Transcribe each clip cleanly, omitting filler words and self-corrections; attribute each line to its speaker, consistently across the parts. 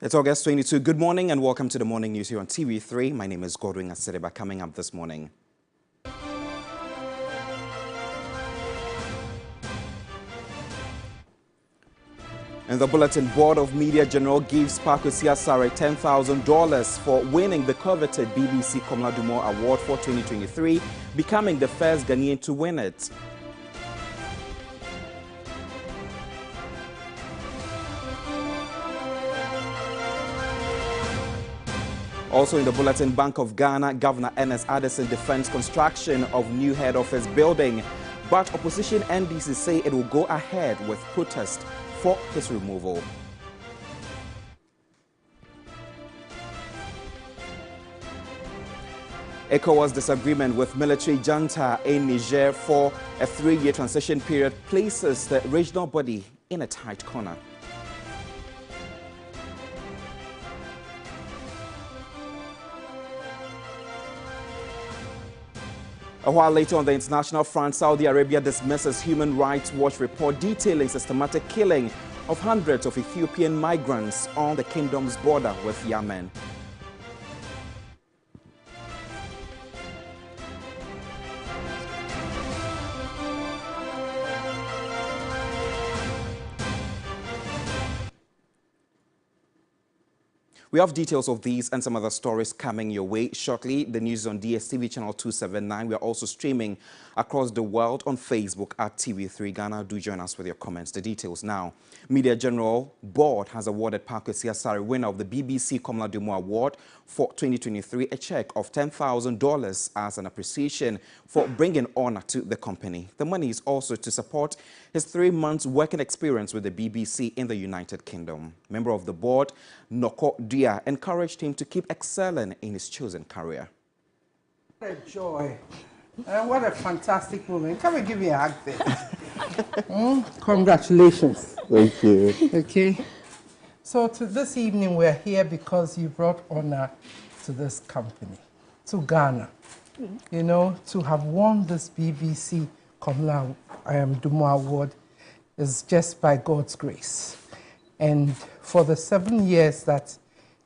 Speaker 1: It's August 22. Good morning and welcome to the morning news here on TV3. My name is Godwin Asedeba. Coming up this morning. And the Bulletin Board of Media General gives Kwaku Siasare $10,000 for winning the coveted BBC Komla Dumor Award for 2023, becoming the first Ghanaian to win it. Also in the bulletin, Bank of Ghana, Governor Ernest Addison defends construction of new head office building, but opposition NDC say it will go ahead with protest for his removal. ECOWAS disagreement with military junta in Niger for a 3-year transition period places the regional body in a tight corner. A while later on the international front, Saudi Arabia dismisses Human Rights Watch report detailing systematic killing of hundreds of Ethiopian migrants on the kingdom's border with Yemen. We have details of these and some other stories coming your way shortly. The news on DSTV channel 279. We are also streaming across the world on Facebook at TV3 Ghana. Do join us with your comments. The details now. Media General Board has awarded Kwaku Siasare, winner of the BBC Komla Dumor Award for 2023, a check of $10,000 as an appreciation for bringing honor to the company. The money is also to support his 3 months working experience with the BBC in the United Kingdom. Member of the board, Noko Dia, encouraged him to keep excelling in his chosen career.
Speaker 2: What a joy. And what a fantastic moment. Come and give me a hug there. Congratulations.
Speaker 3: Thank you.
Speaker 2: Okay. So this evening we're here because you brought honor to this company, to Ghana. You know, to have won this BBC Komla Dumor Award is just by God's grace. And for the 7 years that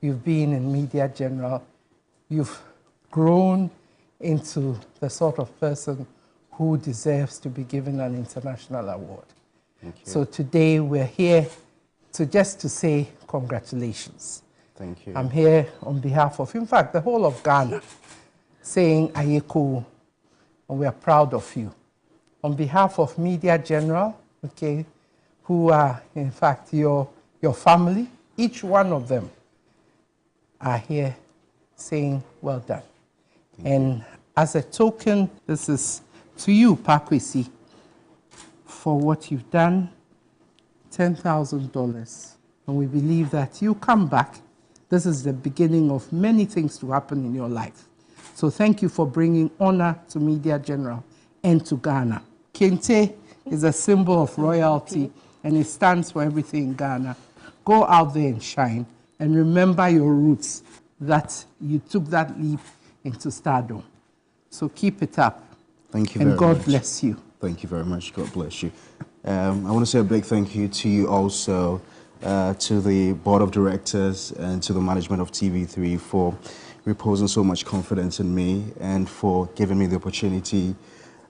Speaker 2: you've been in Media General, you've grown into the sort of person who deserves to be given an international award.
Speaker 3: Thank you.
Speaker 2: So today we're here to say congratulations.
Speaker 3: Thank you.
Speaker 2: I'm here on behalf of, in fact, the whole of Ghana, saying Ayeko, and we are proud of you. On behalf of Media General, okay, who are, in fact, your family, each one of them are here saying, well done. And as a token, this is to you, Kwaku, for what you've done, $10,000. And we believe that you come back. This is the beginning of many things to happen in your life. So thank you for bringing honor to Media General and to Ghana. Kente is a symbol of royalty, and it stands for everything in Ghana. Go out there and shine, and remember your roots, that you took that leap into stardom. So keep it up.
Speaker 3: Thank you very much.
Speaker 2: And God bless you.
Speaker 3: Thank you very much. God bless you. I want to say a big thank you to you also, to the board of directors and to the management of TV3 for reposing so much confidence in me and for giving me the opportunity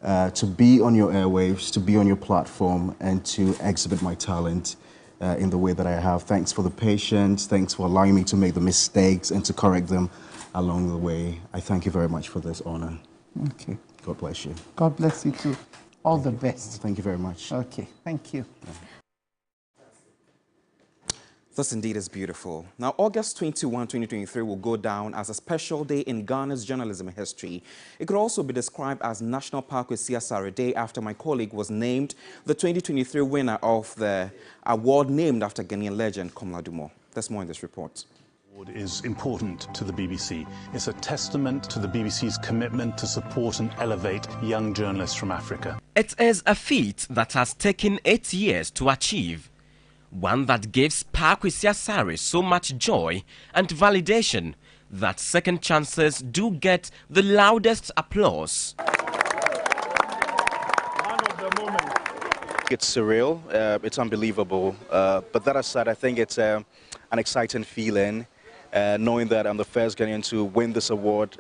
Speaker 3: to be on your airwaves, to be on your platform, and to exhibit my talent in the way that I have. Thanks for the patience. Thanks for allowing me to make the mistakes and to correct them along the way. I thank you very much for this honor.
Speaker 2: Okay.
Speaker 3: God bless you.
Speaker 2: God bless you too. All the best.
Speaker 3: Thank you very much.
Speaker 2: Okay. Thank you.
Speaker 1: This indeed is beautiful. Now, August 21, 2023 will go down as a special day in Ghana's journalism history. It could also be described as National Kwaku Siasare Day after my colleague was named the 2023 winner of the award named after Ghanaian legend Komla Dumor. There's more in this report.
Speaker 4: Is important to the BBC. It's a testament to the BBC's commitment to support and elevate young journalists from Africa.
Speaker 5: It is a feat that has taken 8 years to achieve. One that gives Kwaku Siasare so much joy and validation that second chances do get the loudest applause.
Speaker 6: One of the moments It's surreal, it's unbelievable, but that aside, I think it's an exciting feeling knowing that I'm the first Ghanaian to win this award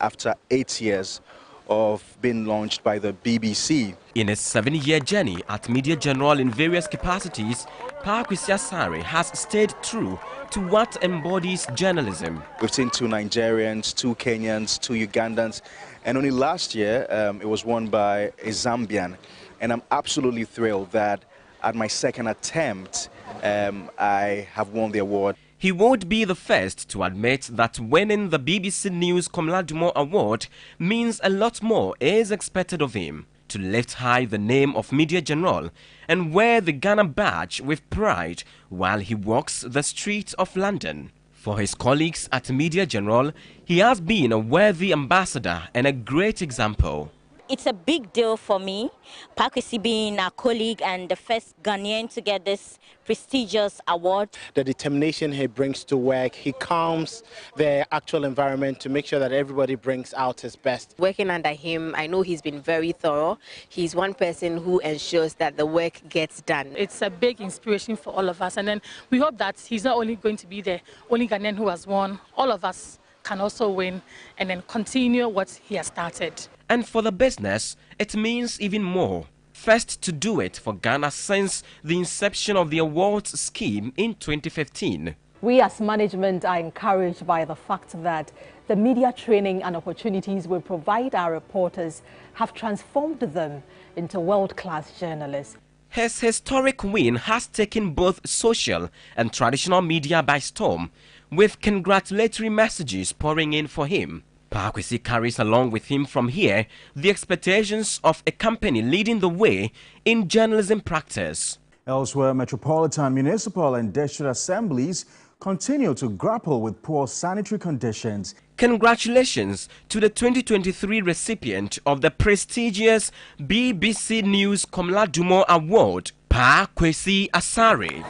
Speaker 6: after 8 years of being launched by the BBC.
Speaker 5: In a 7-year journey at Media General in various capacities, Pa Kwesi Asare has stayed true to what embodies journalism.
Speaker 6: We've seen 2 Nigerians, 2 Kenyans, 2 Ugandans, and only last year it was won by a Zambian. And I'm absolutely thrilled that at my second attempt, I have won the award.
Speaker 5: He won't be the first to admit that winning the BBC News Komla Dumo Award means a lot more is expected of him to lift high the name of Media General and wear the Ghana badge with pride while he walks the streets of London. For his colleagues at Media General, he has been a worthy ambassador and a great example.
Speaker 7: It's a big deal for me, Pa Kwesi being a colleague and the first Ghanaian to get this prestigious award.
Speaker 8: The determination he brings to work, he calms the actual environment to make sure that everybody brings out his best.
Speaker 9: Working under him, I know he's been very thorough. He's one person who ensures that the work gets done.
Speaker 10: It's a big inspiration for all of us, and then we hope that he's not only going to be the only Ghanaian who has won, all of us can also win and then continue what he has started.
Speaker 5: And for the business, it means even more. First to do it for Ghana since the inception of the awards scheme in 2015.
Speaker 11: We as management are encouraged by the fact that the media training and opportunities we provide our reporters have transformed them into world-class journalists.
Speaker 5: His historic win has taken both social and traditional media by storm, with congratulatory messages pouring in for him. Pa Kwesi carries along with him from here the expectations of a company leading the way in journalism practice.
Speaker 3: Elsewhere, metropolitan, municipal and district assemblies continue to grapple with poor sanitary conditions.
Speaker 5: Congratulations to the 2023 recipient of the prestigious BBC News Komla Dumo Award, Pa Kwesi Asare.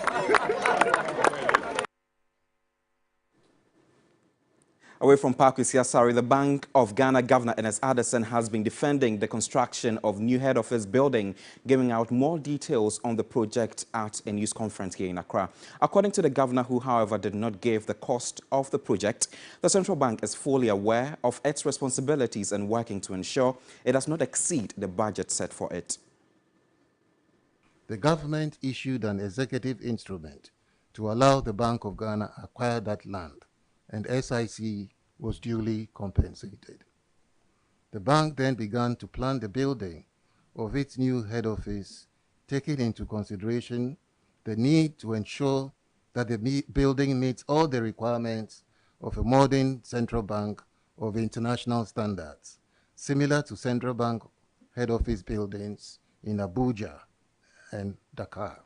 Speaker 1: Away from Pa Kwesi Asare, the Bank of Ghana Governor Ernest Addison has been defending the construction of new head office building, giving out more details on the project at a news conference here in Accra. According to the governor, who however did not give the cost of the project, the central bank is fully aware of its responsibilities and working to ensure it does not exceed the budget set for it.
Speaker 12: The government issued an executive instrument to allow the Bank of Ghana acquire that land, and SIC was duly compensated. The bank then began to plan the building of its new head office, taking into consideration the need to ensure that the building meets all the requirements of a modern central bank of international standards, similar to central bank head office buildings in Abuja and Dakar,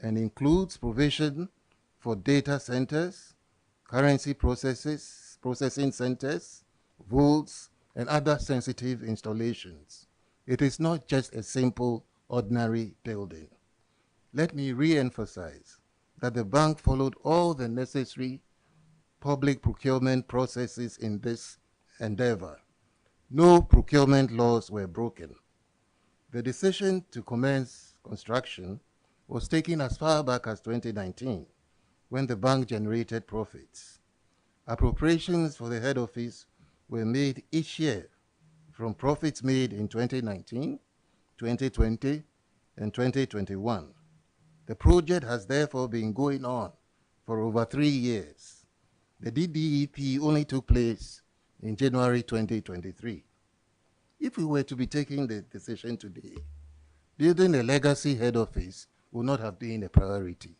Speaker 12: and includes provision for data centers, currency processing centers, vaults, and other sensitive installations. It is not just a simple, ordinary building. Let me re-emphasize that the bank followed all the necessary public procurement processes in this endeavor. No procurement laws were broken. The decision to commence construction was taken as far back as 2019, when the bank generated profits. Appropriations for the head office were made each year from profits made in 2019, 2020, and 2021. The project has therefore been going on for over 3 years. The DDEP only took place in January 2023. If we were to be taking the decision today, building a legacy head office would not have been a priority.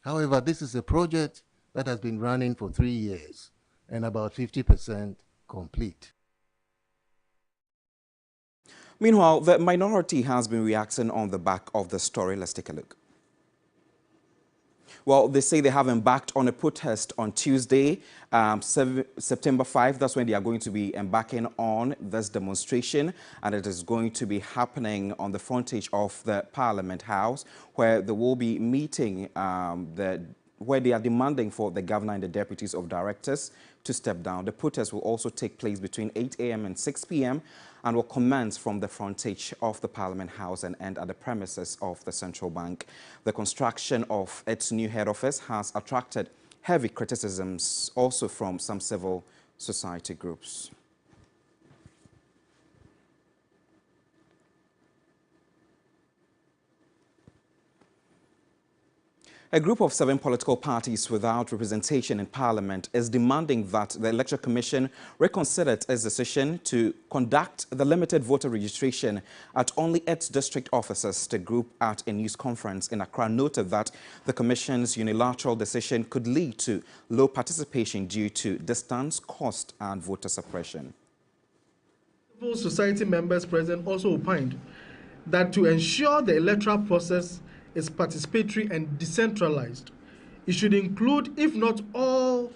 Speaker 12: However, this is a project that has been running for 3 years and about 50% complete.
Speaker 1: Meanwhile, the minority has been reacting on the back of the story. Let's take a look. Well, they say they have embarked on a protest on Tuesday, September 5. That's when they are going to be embarking on this demonstration, and it is going to be happening on the frontage of the Parliament House, where they will be meeting the where they are demanding for the governor and the deputies of directors to step down. The protest will also take place between 8 a.m. and 6 p.m. and will commence from the frontage of the Parliament House and end at the premises of the Central Bank. The construction of its new head office has attracted heavy criticisms also from some civil society groups. A group of 7 political parties without representation in Parliament is demanding that the Electoral Commission reconsider its decision to conduct the limited voter registration at only its district offices. The group, at a news conference in Accra, noted that the Commission's unilateral decision could lead to low participation due to distance, cost and voter suppression.
Speaker 13: Civil society members present also opined that to ensure the electoral process is participatory and decentralized, it should include, if not all,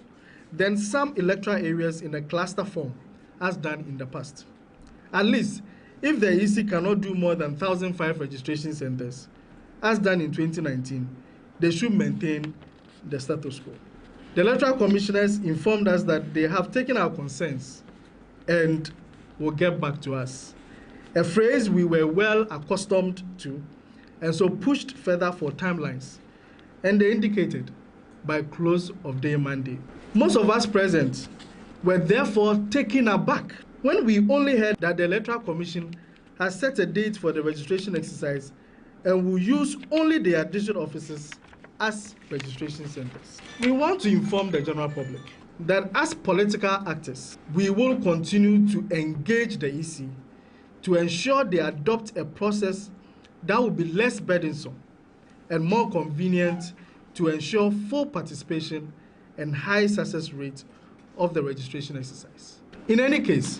Speaker 13: then some electoral areas in a cluster form, as done in the past. At least, if the EC cannot do more than 1,005 registration centers, as done in 2019, they should maintain the status quo. The Electoral Commissioners informed us that they have taken our concerns and will get back to us, a phrase we were well accustomed to, and so pushed further for timelines, and they indicated by close of day Monday. Most of us present were therefore taken aback when we only heard that the Electoral Commission has set a date for the registration exercise and will use only their district offices as registration centers. We want to inform the general public that as political actors, we will continue to engage the EC to ensure they adopt a process that will be less burdensome and more convenient to ensure full participation and high success rate of the registration exercise. In any case,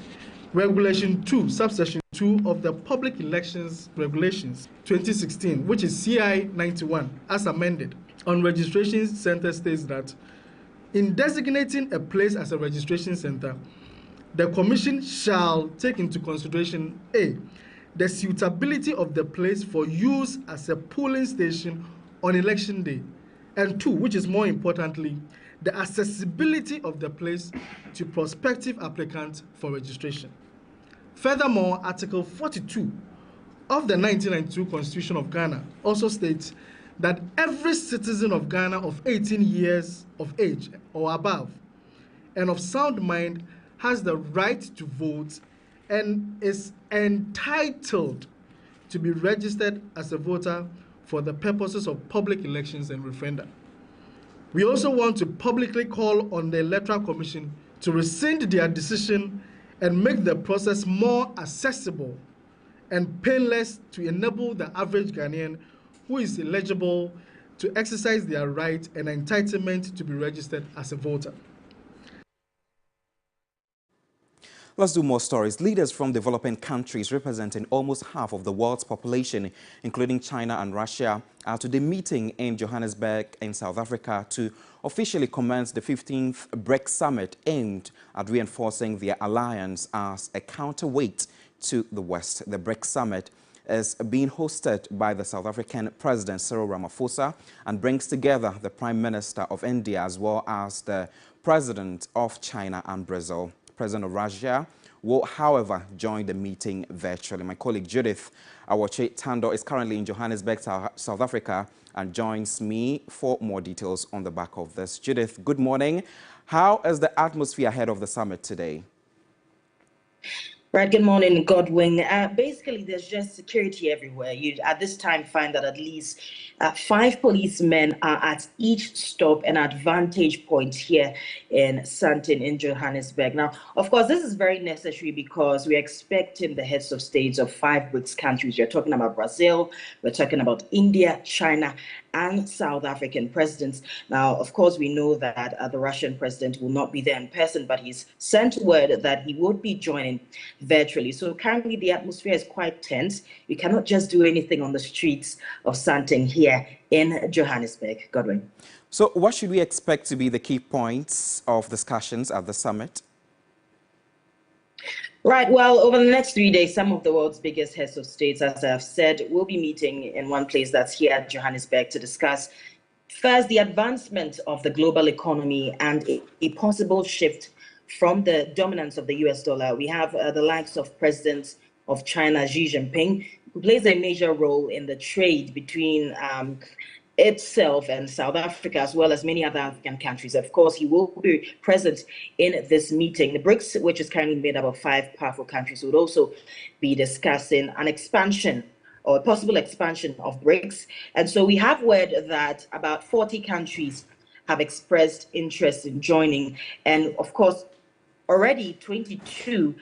Speaker 13: Regulation 2, Subsection 2 of the Public Elections Regulations 2016, which is CI 91, as amended, on registration center states that in designating a place as a registration center, the Commission shall take into consideration A, the suitability of the place for use as a polling station on election day, and 2, which is more importantly, the accessibility of the place to prospective applicants for registration. Furthermore, Article 42 of the 1992 Constitution of Ghana also states that every citizen of Ghana of 18 years of age or above and of sound mind has the right to vote and is entitled to be registered as a voter for the purposes of public elections and referenda. We also want to publicly call on the Electoral Commission to rescind their decision and make the process more accessible and painless to enable the average Ghanaian who is eligible to exercise their right and entitlement to be registered as a voter.
Speaker 1: Let's do more stories. Leaders from developing countries representing almost half of the world's population, including China and Russia, are today meeting in Johannesburg in South Africa to officially commence the 15th BRICS Summit aimed at reinforcing their alliance as a counterweight to the West. The BRICS Summit is being hosted by the South African President Cyril Ramaphosa and brings together the Prime Minister of India as well as the President of China and Brazil. President of Russia will, however, join the meeting virtually. My colleague Judith Awache Tando is currently in Johannesburg, South Africa, and joins me for more details on the back of this. Judith, good morning. How is the atmosphere ahead of the summit today?
Speaker 14: Right, good morning, Godwin. Basically, there's just security everywhere. You, at this time, find that at least 5 policemen are at each stop and advantage point here in Sandton in Johannesburg. Now, of course, this is very necessary because we're expecting the heads of states of 5 BRICS countries. We're talking about Brazil, we're talking about India, China, and South African presidents. Now, of course, we know that the Russian president will not be there in person, but he's sent word that he would be joining virtually. So currently the atmosphere is quite tense. We cannot just do anything on the streets of Sandton here in Johannesburg. Godwin.
Speaker 1: So what should we expect to be the key points of discussions at the summit?
Speaker 14: Right. Well, over the next 3 days, some of the world's biggest heads of states, as I've said, will be meeting in one place that's here at Johannesburg to discuss First, the advancement of the global economy and a possible shift from the dominance of the US dollar. We have the likes of President of China, Xi Jinping, who plays a major role in the trade between itself and South Africa, as well as many other African countries. Of course, he will be present in this meeting. The BRICS, which is currently made up of 5 powerful countries, would also be discussing an expansion or a possible expansion of BRICS. And so we have word that about 40 countries have expressed interest in joining. And of course, already 22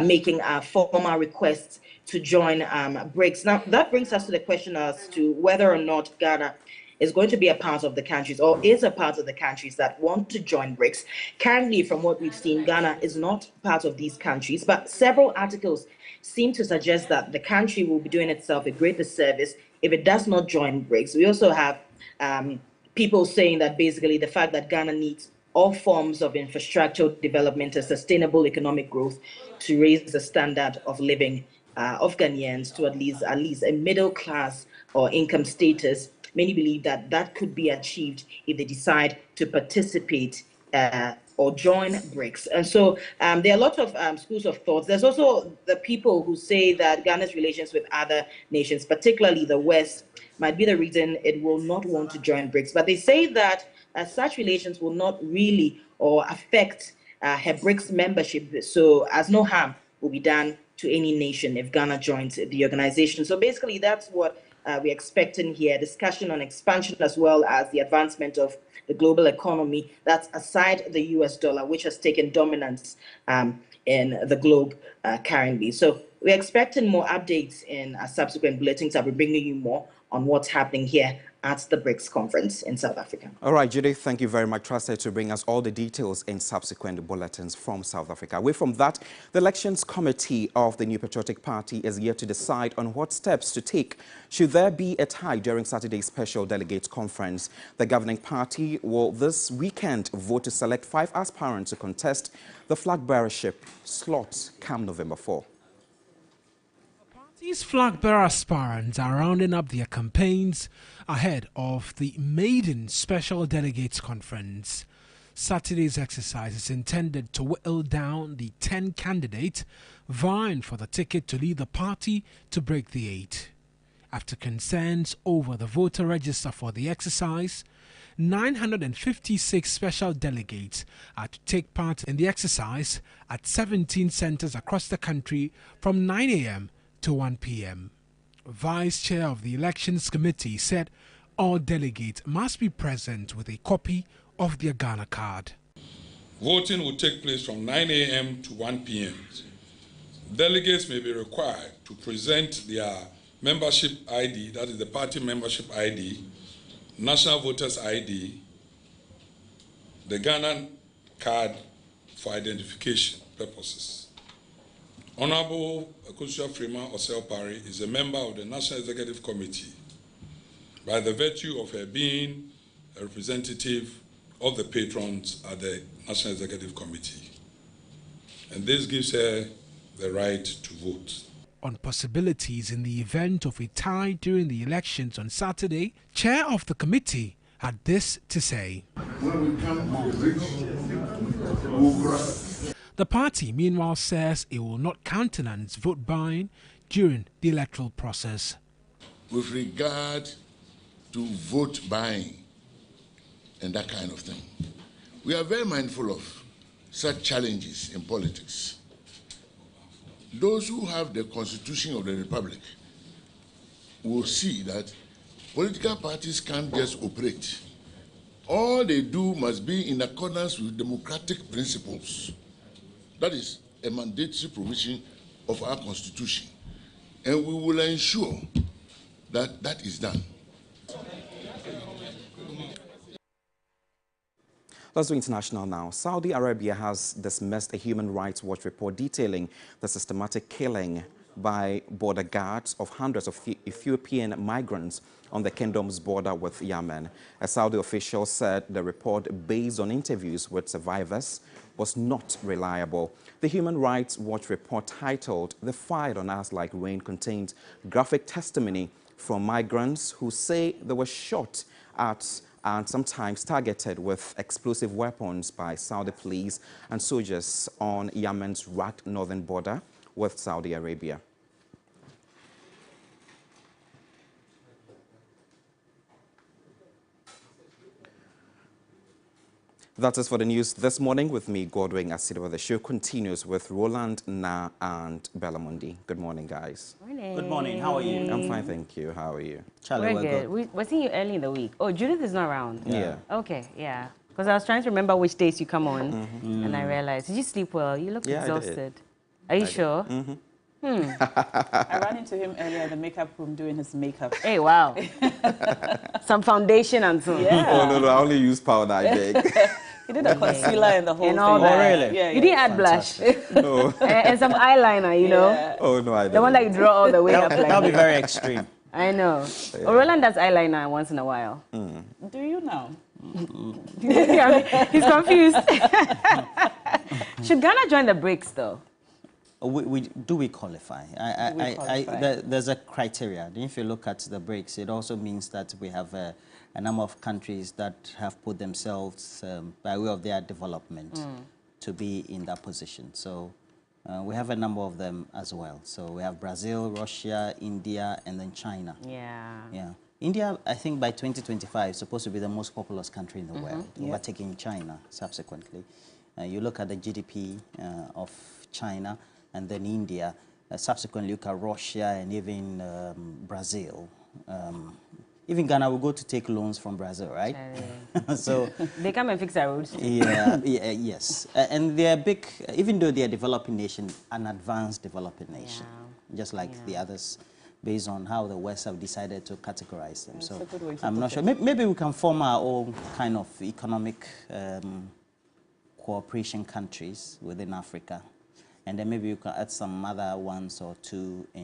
Speaker 14: making formal requests to join BRICS. Now, that brings us to the question as to whether or not Ghana is going to be a part of the countries or is a part of the countries that want to join BRICS. Currently, from what we've seen, Ghana is not part of these countries, but several articles seem to suggest that the country will be doing itself a great disservice if it does not join BRICS. We also have people saying that basically the fact that Ghana needs all forms of infrastructural development and sustainable economic growth to raise the standard of living of Ghanaians to at least a middle class or income status. Many believe that that could be achieved if they decide to participate or join BRICS. And so there are a lot of schools of thought. There's also the people who say that Ghana's relations with other nations, particularly the West, might be the reason it will not want to join BRICS. But they say that such relations will not really or affect her BRICS membership. So as no harm will be done to any nation if Ghana joins the organization. So basically that's what we're expecting here, discussion on expansion as well as the advancement of the global economy. That's aside the US dollar, which has taken dominance in the globe currently. So we're expecting more updates in subsequent bulletins. I'll be bringing you more on what's happening here at the BRICS conference in South Africa.
Speaker 1: All right, Judith, thank you very much. Trusted to bring us all the details in subsequent bulletins from South Africa. Away from that, the Elections Committee of the New Patriotic Party is yet to decide on what steps to take should there be a tie during Saturday's special delegates conference. The governing party will this weekend vote to select 5 aspirants to contest the flag bearership slot come November 4.
Speaker 15: These flag bearer aspirants are rounding up their campaigns ahead of the maiden Special Delegates Conference. Saturday's exercise is intended to whittle down the 10 candidates vying for the ticket to lead the party to break the 8. After concerns over the voter register for the exercise, 956 special delegates are to take part in the exercise at 17 centers across the country from 9 a.m. to 1 p.m. Vice Chair of the Elections Committee said all delegates must be present with a copy of their Ghana card.
Speaker 16: Voting will take place from 9 a.m. to 1 p.m. Delegates may be required to present their membership ID, that is the party membership ID, national voters ID, the Ghana card for identification purposes. Honorable Akosua Freeman Osel Parry is a member of the National Executive Committee by the virtue of her being a representative of the patrons at the National Executive Committee. And this gives her the right to vote.
Speaker 15: On possibilities in the event of a tie during the elections on Saturday, Chair of the committee had this to say.
Speaker 17: When we come to the we'll
Speaker 15: The party, meanwhile, says it will not countenance vote buying during the electoral process.
Speaker 17: With regard to vote buying and that kind of thing, we are very mindful of such challenges in politics. Those who have the Constitution of the Republic will see that political parties can't just operate. All they do must be in accordance with democratic principles. That is a mandatory provision of our Constitution. And we will ensure that that is done.
Speaker 1: Let's do international now. Saudi Arabia has dismissed a Human Rights Watch report detailing the systematic killing by border guards of hundreds of Ethiopian migrants on the kingdom's border with Yemen. A Saudi official said the report, based on interviews with survivors, was not reliable. The Human Rights Watch report, titled "The Fight on Us Like Rain," contained graphic testimony from migrants who say they were shot at and sometimes targeted with explosive weapons by Saudi police and soldiers on Yemen's rugged northern border with Saudi Arabia. That is for the news this morning with me, Godwin Asidoa. The show continues with Roland, Na, and Bellamundi. Good morning, guys.
Speaker 18: Morning. Good morning. How are you?
Speaker 1: I'm fine, thank you. How are you?
Speaker 18: Charlie,
Speaker 19: we're good. We're seeing you early in the week. Oh, Judith is not around.
Speaker 1: Yeah.
Speaker 19: Okay, yeah. Because I was trying to remember which days you come on, and I realized. Did you sleep well? You look exhausted. Are you sure?
Speaker 20: I ran into him earlier in the makeup room doing his makeup.
Speaker 19: Hey, wow. Some foundation and so.
Speaker 20: Yeah.
Speaker 1: Oh, no, I only use powder, I beg.
Speaker 20: He did a concealer and the whole thing.
Speaker 19: All
Speaker 1: that. Oh, really?
Speaker 20: Yeah,
Speaker 19: you didn't add blush?
Speaker 1: No.
Speaker 19: And some eyeliner, you know?
Speaker 1: Oh, no, I didn't.
Speaker 19: The one that you draw all the way up.
Speaker 18: That'll be very extreme.
Speaker 19: I know. Yeah. Roland does eyeliner once in a while.
Speaker 20: Do you now?
Speaker 19: He's confused. Should Ghana join the BRICS, though?
Speaker 18: We qualify? There's a criteria. If you look at the BRICS, it also means that we have a number of countries that have put themselves, by way of their development, to be in that position. So we have a number of them as well. So we have Brazil, Russia, India, and then China. Yeah. India, I think by 2025, is supposed to be the most populous country in the world, overtaking China subsequently. You look at the GDP of China, and then India, subsequently look at Russia and even Brazil. Even Ghana will go to take loans from Brazil, right? So
Speaker 19: they come and fix our roads.
Speaker 18: Yes. And they're big, even though they're a developing nation, an advanced developing nation, just like the others, based on how the West have decided to categorize them. So I'm not sure. Maybe we can form our own kind of economic cooperation countries within Africa. And then maybe you can add some other ones or two in